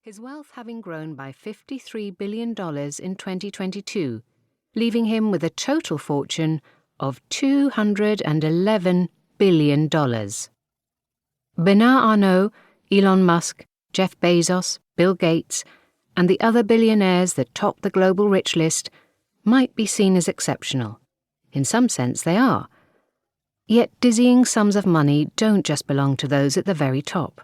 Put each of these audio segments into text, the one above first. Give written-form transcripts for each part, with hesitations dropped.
his wealth having grown by $53 billion in 2022, leaving him with a total fortune of $211 billion. Bernard Arnault, Elon Musk, Jeff Bezos, Bill Gates, and the other billionaires that top the global rich list might be seen as exceptional. In some sense, they are. Yet dizzying sums of money don't just belong to those at the very top.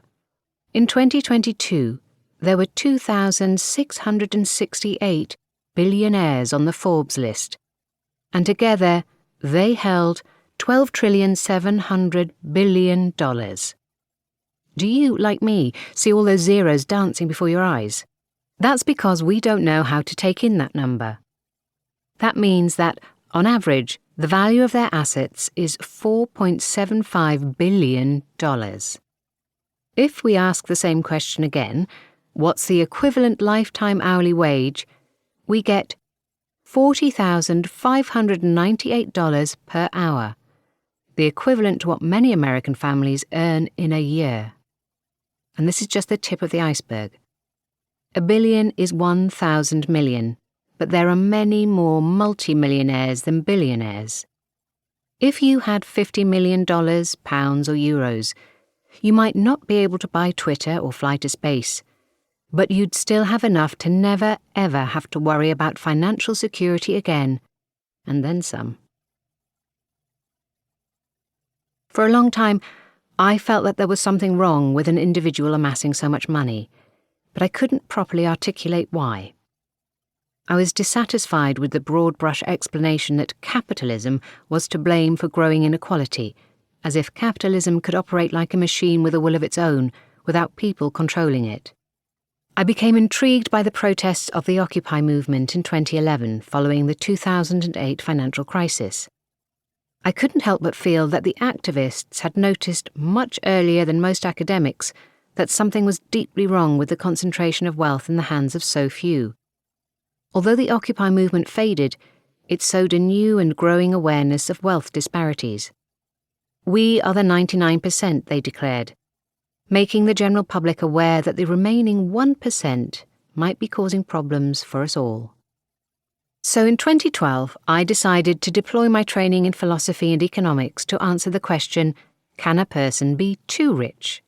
In 2022, there were 2,668 billionaires on the Forbes list, and together they held $12,700 billion. Do you, like me, see all those zeros dancing before your eyes? That's because we don't know how to take in that number. That means that, on average, the value of their assets is $4.75 billion. If we ask the same question again, what's the equivalent lifetime hourly wage, we get $40,598 per hour, the equivalent to what many American families earn in a year. And this is just the tip of the iceberg. A billion is 1,000 million, but there are many more multi-millionaires than billionaires. If you had $50 million, pounds or euros, you might not be able to buy Twitter or fly to space, but you'd still have enough to never, ever have to worry about financial security again, and then some. For a long time, I felt that there was something wrong with an individual amassing so much money, but I couldn't properly articulate why. I was dissatisfied with the broad-brush explanation that capitalism was to blame for growing inequality, as if capitalism could operate like a machine with a will of its own, without people controlling it. I became intrigued by the protests of the Occupy movement in 2011 following the 2008 financial crisis. I couldn't help but feel that the activists had noticed much earlier than most academics that something was deeply wrong with the concentration of wealth in the hands of so few. Although the Occupy movement faded, it sowed a new and growing awareness of wealth disparities. We are the 99%, they declared, making the general public aware that the remaining 1% might be causing problems for us all. So in 2012, I decided to deploy my training in philosophy and economics to answer the question, can a person be too rich?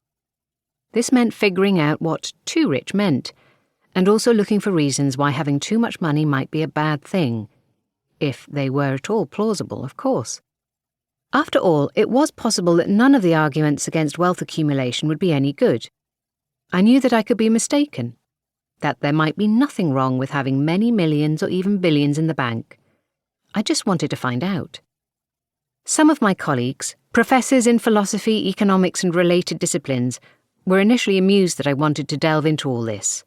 This meant figuring out what too rich meant, and also looking for reasons why having too much money might be a bad thing, if they were at all plausible, of course. After all, it was possible that none of the arguments against wealth accumulation would be any good. I knew that I could be mistaken, that there might be nothing wrong with having many millions or even billions in the bank. I just wanted to find out. Some of my colleagues, professors in philosophy, economics and related disciplines, were initially amused that I wanted to delve into all this.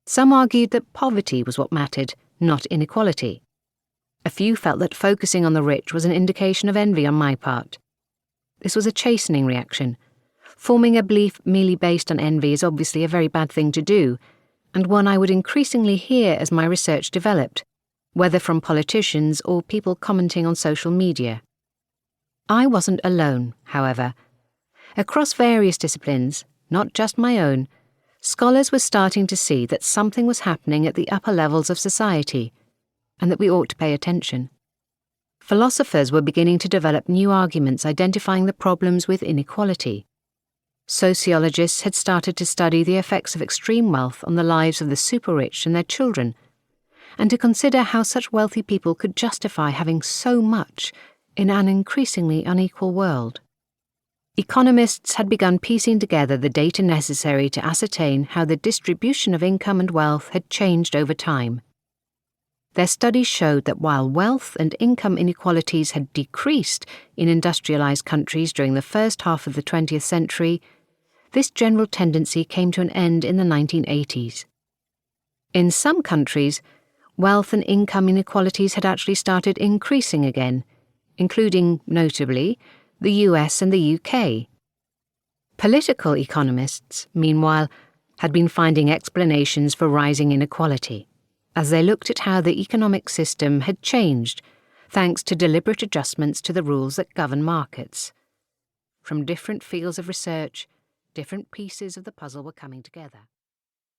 Some argued that poverty was what mattered, not inequality. A few felt that focusing on the rich was an indication of envy on my part. This was a chastening reaction. Forming a belief merely based on envy is obviously a very bad thing to do, and one I would increasingly hear as my research developed, whether from politicians or people commenting on social media. I wasn't alone, however. Across various disciplines, not just my own, scholars were starting to see that something was happening at the upper levels of society, and that we ought to pay attention. Philosophers were beginning to develop new arguments identifying the problems with inequality. Sociologists had started to study the effects of extreme wealth on the lives of the super-rich and their children, and to consider how such wealthy people could justify having so much in an increasingly unequal world. Economists had begun piecing together the data necessary to ascertain how the distribution of income and wealth had changed over time. Their studies showed that while wealth and income inequalities had decreased in industrialized countries during the first half of the 20th century, this general tendency came to an end in the 1980s. In some countries, wealth and income inequalities had actually started increasing again, including, notably, the US and the UK. Political economists, meanwhile, had been finding explanations for rising inequality, as they looked at how the economic system had changed thanks to deliberate adjustments to the rules that govern markets. From different fields of research, different pieces of the puzzle were coming together.